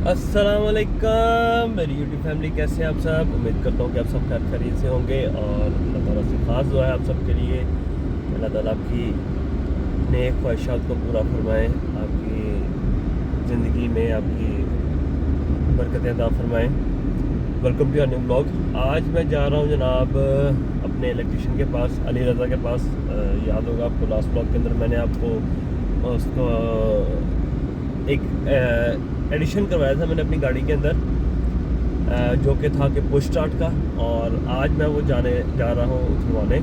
अस्सलाम वालेकुम मेरी यूट्यूब फैमिली, कैसे हैं आप सब। उम्मीद करता हूँ कि आप सब खैर खैरियत से होंगे और अल्लाह ताला से ख़ास दुआ है आप सब के लिए। अल्लाह ताला आपकी नेक ख्वाहिशात को पूरा फरमाए, आपकी ज़िंदगी में आपकी बरकतें अता फरमाए। Welcome to new blog. आज मैं जा रहा हूँ जनाब अपने इलेक्ट्रिशियन के पास, अली रज़ा के पास। याद होगा आपको लास्ट ब्लॉग के अंदर मैंने आपको उसको एक एडिशन करवाया था मैंने अपनी गाड़ी के अंदर, जो कि था कि पुश स्टार्ट का। और आज मैं वो जाने जा रहा हूँ उठवाने।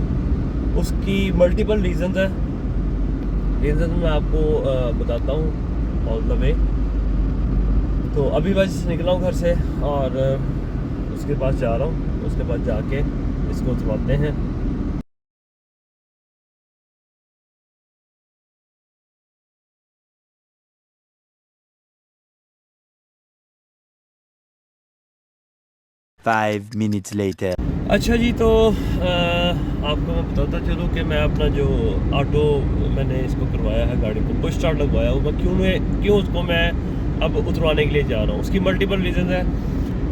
उसकी मल्टीपल रीज़न है। रीज़न मैं आपको बताता हूँ ऑल द वे। तो अभी बस निकला हूँ घर से और उसके पास जा रहा हूँ। उसके पास जाके इसको उठवाते हैं। 5 minutes later. अच्छा जी, तो आपको मैं बताता चलूँ कि मैं अपना जो ऑटो मैंने इसको करवाया है, गाड़ी को पुश स्टार्ट लगवाया हुआ, क्यों उसको मैं अब उतरवाने के लिए जा रहा हूँ। उसकी मल्टीपल रीज़न है,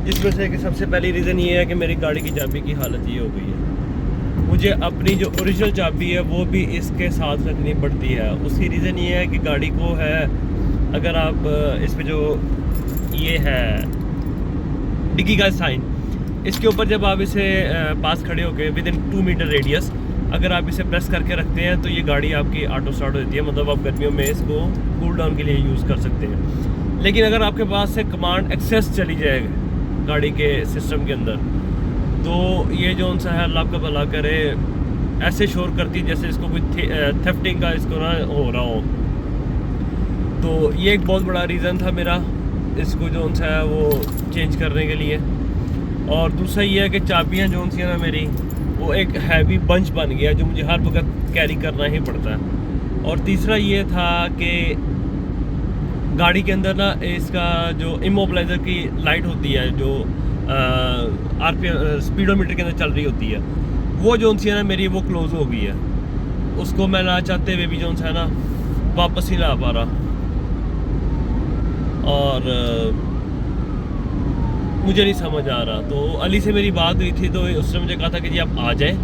जिसमें से कि सबसे पहली रीज़न ये है कि मेरी गाड़ी की चाबी की हालत ये हो गई है। मुझे अपनी जो ओरिजिनल चाबी है वो भी इसके साथ रखनी पड़ती है। उसकी रीज़न ये है कि गाड़ी को है, अगर आप इस पर जो ये है डिग्गी का साइन, इसके ऊपर जब आप इसे पास खड़े होकर विद इन 2 मीटर रेडियस अगर आप इसे प्रेस करके रखते हैं तो ये गाड़ी आपकी ऑटो स्टार्ट हो जाती है। मतलब आप गर्मियों में इसको कूल डाउन के लिए यूज़ कर सकते हैं। लेकिन अगर आपके पास से कमांड एक्सेस चली जाएगी गाड़ी के सिस्टम के अंदर, तो ये जो उनसा है, अल्लाह का भला करे, ऐसे शोर करती है जैसे इसको कोई थेफ्टिंग का इसको ना हो रहा हो। तो ये एक बहुत बड़ा रीज़न था मेरा इसको जो उनसा है वो चेंज करने के लिए। और दूसरा ये है कि चाबियाँ जो सी है ना मेरी, वो एक हैवी बंच बन गया जो मुझे हर वक्त कैरी करना ही पड़ता है। और तीसरा ये था कि गाड़ी के अंदर ना इसका जो इमोबलाइज़र की लाइट होती है, जो आरपीएम स्पीडोमीटर के अंदर चल रही होती है, वो जो सी है ना मेरी, वो क्लोज़ हो गई है। उसको मैं ना चाहते हुए भी जो है ना वापस ही ना आ पा रहा। और मुझे नहीं समझ आ रहा। तो अली से मेरी बात हुई थी, तो उसने मुझे कहा था कि जी आप आ जाएं,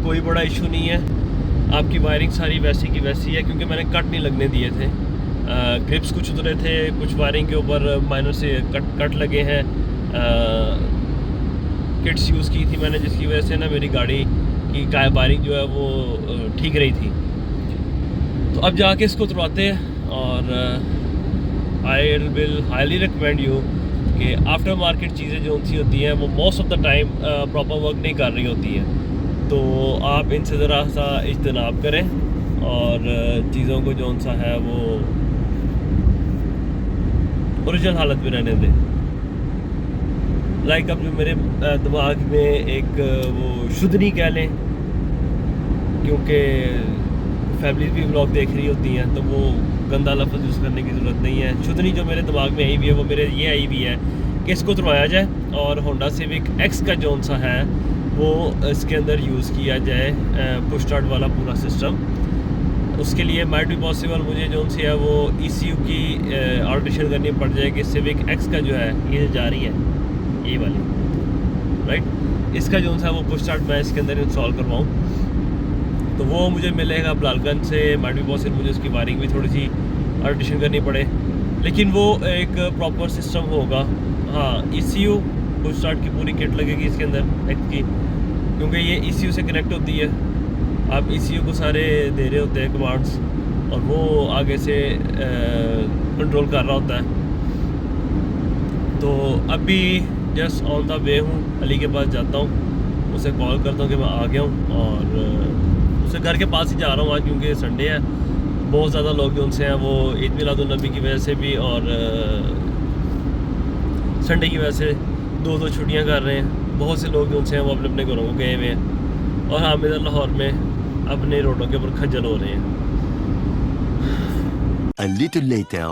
कोई बड़ा इशू नहीं है, आपकी वायरिंग सारी वैसी की वैसी है, क्योंकि मैंने कट नहीं लगने दिए थे। ग्रिप्स कुछ उतरे थे, कुछ वायरिंग के ऊपर माइनर से कट लगे हैं। किट्स यूज़ की थी मैंने, जिसकी वजह से ना मेरी गाड़ी की वायरिंग जो है वो ठीक रही थी। तो अब जाके इसको उतरवाते हैं। और I will highly recommend you कि आफ्टर मार्केट चीज़ें जो सी होती हैं वो most of the time proper work नहीं कर रही होती हैं। तो आप इनसे ज़रा सा इज्तनाब करें और चीज़ों को जो सा है वो ओरिजिनल हालत में रहने दें। लाइक अब जो मेरे दिमाग में एक वो शुद्धनी कह लें, क्योंकि फैमिली भी व्लॉग देख रही होती हैं, तो वो गंदा लफ्ज़ यूज़ करने की ज़रूरत नहीं है। शुद्धनी जो मेरे दिमाग में आई हुई है वो मेरे ये आई हुई है कि इसको उतरवाया जाए और होंडा सिविक एक्स का जो सा है वो इसके अंदर यूज़ किया जाए, पुश स्टार्ट वाला पूरा सिस्टम। उसके लिए माइट भी पॉसिबल मुझे जो सी है वो ECU की ऑल्ट्रेशन करनी पड़ जाएगी। सिविक एक्स का जो है ये जा रही है, ये वाली, राइट, इसका जो सा वो पुश स्टार्ट मैं इसके अंदर इंस्टॉल करवाऊँ, तो वो मुझे मिलेगा बलालगंज से। माइट भी पॉसिबल मुझे उसकी वायरिंग भी थोड़ी सी ऑल्ट्रेशन करनी पड़े, लेकिन वो एक प्रॉपर सिस्टम होगा। हाँ, ECU पुश स्टार्ट की पूरी किट लगेगी इसके अंदर एक्स की, क्योंकि ये ECU से कनेक्ट होती है। आप ECU को सारे दे रहे होते हैं कमांड्स, और वो आगे से कंट्रोल कर रहा होता है। तो अभी जस्ट ऑन द वे हूँ, अली के पास जाता हूँ, उसे कॉल करता हूँ कि मैं आ गया हूँ, और उसे घर के पास ही जा रहा हूँ आज, क्योंकि संडे है। बहुत ज़्यादा लोग जो उनसे हैं वो ईद मिलादुन्नबी की वजह से भी और संडे की वजह से दो दो छुट्टियाँ कर रहे हैं। बहुत से लोग जो उनसे हैं वो अपने अपने घरों को गए हुए हैं, और हम इधर लाहौर में अपने रोडों के ऊपर खज्जल हो रहे हैं। A little later.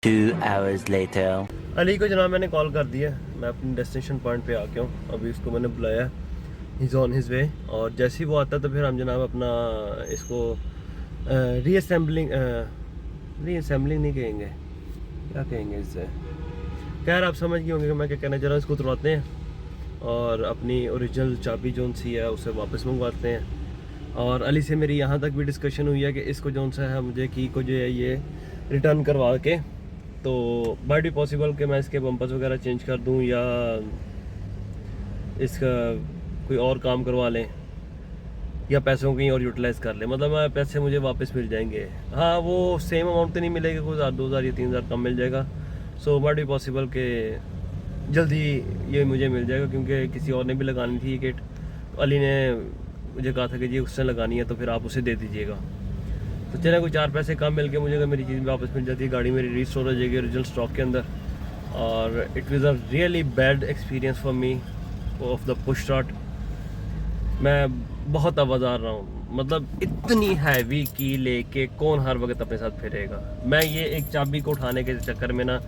2 hours later. Ali को जनाब मैंने कॉल कर दिया, मैं अपने डेस्टिनेशन पॉइंट पे आ गया हूँ। अभी उसको मैंने बुलाया, he is on his way, और जैसे ही वो आता तो फिर हम जनाब अपना इसको रीअसेंबलिंग नहीं कहेंगे, क्या कहेंगे इससे, खैर आप समझ गए होंगे कि मैं क्या कहना चाह रहा हूँ। इसको उतरवाते हैं और अपनी ओरिजिनल चाबी जोन सी है उसे वापस मंगवाते हैं। और अली से मेरी यहाँ तक भी डिस्कशन हुई है कि इसको जोन सा है मुझे की को जो है ये रिटर्न करवा के, तो बाय भी पॉसिबल कि मैं इसके बम्पर्स वगैरह चेंज कर दूं या इसका कोई और काम करवा लें या पैसों कहीं और यूटिलाइज़ कर लें, मतलब पैसे मुझे वापस मिल जाएंगे। हाँ, वो सेम अमाउंट तो नहीं मिलेगा, कोई 1000 2000 या 3000 कम मिल जाएगा। सो बाय भी पॉसिबल कि जल्दी ये मुझे मिल जाएगा, क्योंकि किसी और ने भी लगानी थी ये किट। तो अली ने मुझे कहा था कि जी उसने लगानी है तो फिर आप उसे दे दीजिएगा। तो चले कोई 4 पैसे कम मिल के मुझे अगर मेरी चीज़ वापस मिल जाती है, गाड़ी मेरी रिस्टोर हो जाएगी ओरिजिनल स्टॉक के अंदर। और it was a really bad experience for me of the push start. मैं बहुत आवाज़ार रहा हूँ, मतलब इतनी हैवी की लेके कौन हर वक्त अपने साथ फिरेगा। मैं ये एक चाबी को उठाने के चक्कर में ना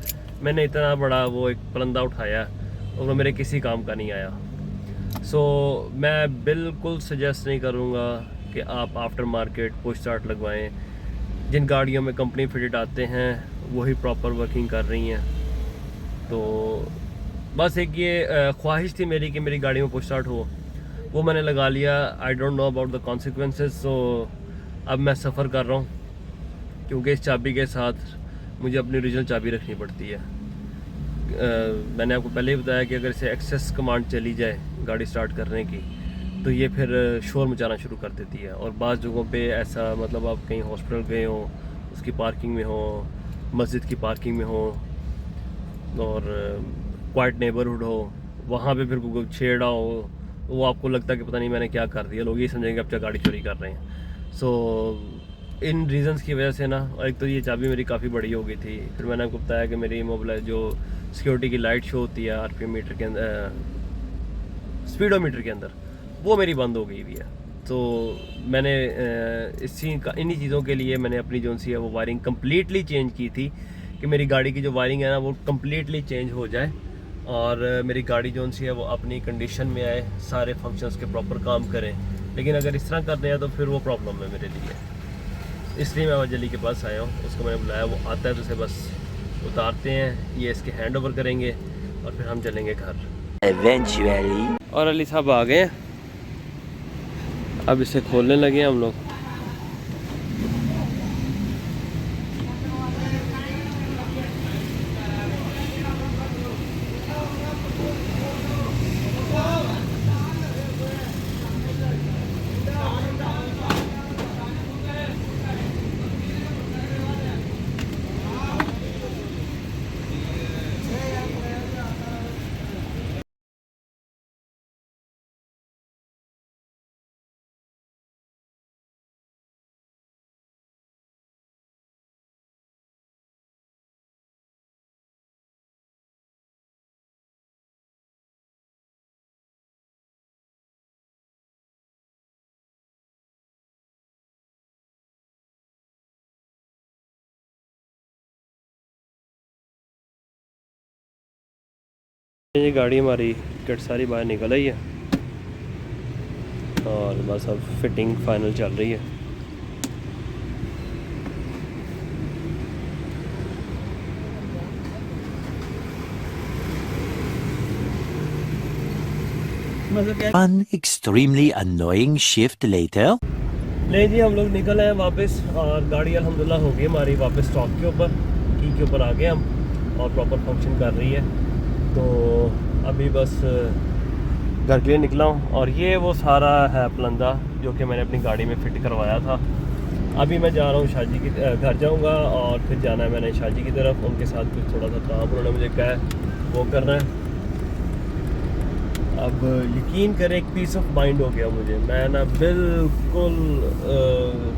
मैंने इतना बड़ा वो एक पलंदा उठाया और वो मेरे किसी काम का नहीं आया। सो मैं बिल्कुल सजेस्ट नहीं करूँगा कि आप आफ्टर मार्केट पुश स्टार्ट लगवाएं। जिन गाड़ियों में कंपनी फिटेड आते हैं वही प्रॉपर वर्किंग कर रही हैं। तो बस एक ये ख्वाहिश थी मेरी कि मेरी गाड़ी में पुश स्टार्ट हो, वो मैंने लगा लिया। I don't know about the consequences. So अब मैं सफ़र कर रहा हूँ, क्योंकि इस चाबी के साथ मुझे अपनी ओरिजिनल चाबी रखनी पड़ती है। मैंने आपको पहले ही बताया कि अगर इसे एक्सेस कमांड चली जाए गाड़ी स्टार्ट करने की तो ये फिर शोर मचाना शुरू कर देती है। और बाज़ जगहों पे ऐसा, मतलब आप कहीं हॉस्पिटल गए हो, उसकी पार्किंग में हो, मस्जिद की पार्किंग में हो और क्वाइट नेबरहुड हो, वहाँ पे फिर कोई छेड़ा हो, वो आपको लगता है कि पता नहीं मैंने क्या कर दिया, लोग ये समझेंगे अब क्या गाड़ी चोरी कर रहे हैं। सो इन रीज़न्स की वजह से ना, एक तो ये चाबी मेरी काफ़ी बड़ी हो गई थी। फिर मैंने आपको बताया कि मेरी मोबाइल जो सिक्योरिटी की लाइट शो होती है RPM मीटर के अंदर, स्पीडोमीटर के अंदर, वो मेरी बंद हो गई हुई है। तो मैंने इन्हीं चीज़ों के लिए मैंने अपनी जो सी है वो वायरिंग कम्प्लीटली चेंज की थी कि मेरी गाड़ी की जो वायरिंग है ना वो कम्प्लीटली चेंज हो जाए और मेरी गाड़ी जो सी है वो अपनी कंडीशन में आए, सारे फंक्शंस के प्रॉपर काम करें। लेकिन अगर इस तरह करते हैं तो फिर वो प्रॉब्लम है मेरे लिए। इसलिए मैं वजली के पास आया हूँ, उसको मैंने बुलाया, वो आता है तो उसे बस उतारते हैं, ये इसके हैंड ओवर करेंगे और फिर हम चलेंगे घर Eventually. और अली साहब आ गए हैं, अब इसे खोलने लगे हैं हम लोग। ये गाड़ी हमारी किट सारी बाहर निकल आई है और बस अब फिटिंग फाइनल चल रही है। One extremely annoying shift later. नहीं जी, हम लोग निकल आए वापस और गाड़ी अल्हम्दुलिल्लाह हो गई हमारी वापस स्टॉक के ऊपर, की के ऊपर आ गए हम और प्रॉपर फंक्शन कर रही है। तो अभी बस घर के लिए निकला हूँ और ये वो सारा है पलंदा जो कि मैंने अपनी गाड़ी में फ़िट करवाया था। अभी मैं जा रहा हूँ शाजी की घर जाऊँगा और फिर जाना है मैंने शाजी की तरफ, उनके साथ कुछ थोड़ा सा काम उन्होंने मुझे कहा है वो करना है। अब यकीन करें एक पीस ऑफ माइंड हो गया मुझे, मैं ना बिल्कुल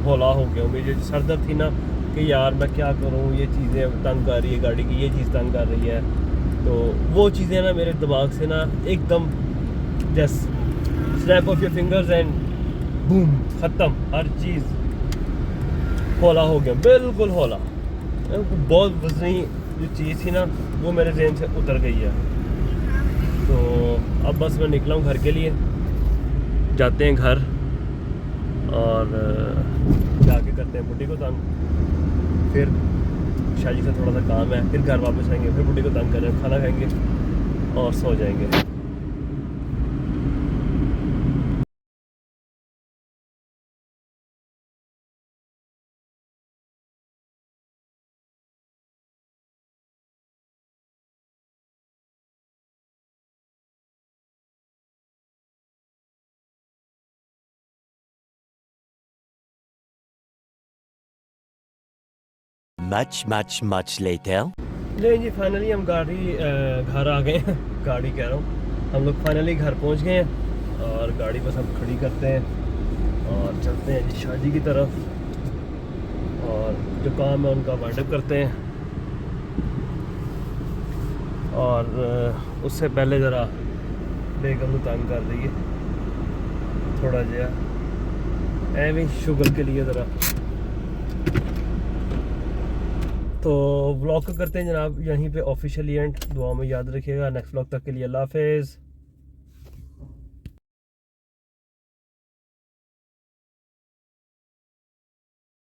हौला हो गया हूँ। मुझे सरदर्द थी ना कि यार मैं क्या करूँ, ये चीज़ें तंग कर रही है गाड़ी की, ये चीज़ तंग कर रही है, तो वो चीज़ें ना मेरे दिमाग से ना एकदम just snap of your fingers and boom, ख़त्म, हर चीज़ हौला हो गया, बिल्कुल हौला। बहुत वज़नी जो चीज़ थी ना वो मेरे जहन से उतर गई है। तो अब बस मैं निकला हूँ घर के लिए, जाते हैं घर और जाके करते हैं बुड्ढी को तंग, फिर शादी से थोड़ा सा काम है, फिर घर वापस आएंगे, फिर बुड्ढी को तंग करें, खाना खाएंगे और सो जाएंगे। Much later. नहीं जी, फाइनली हम घर आ गए हैं। गाड़ी कह रहा हूँ, हम लोग फाइनली घर पहुँच गए हैं और गाड़ी बस हम खड़ी करते हैं और चलते हैं जी शादी की तरफ, और जो काम है उनका वाइंड अप करते हैं। और उससे पहले ज़रा बेगम को तंग कर दइए थोड़ा जहा एवं शुगर के लिए ज़रा। तो व्लॉग को करते हैं जनाब यहीं पे ऑफिशियली एंड। दुआ में याद रखिएगा। नेक्स्ट व्लॉग तक के लिए अल्लाह हाफिज़।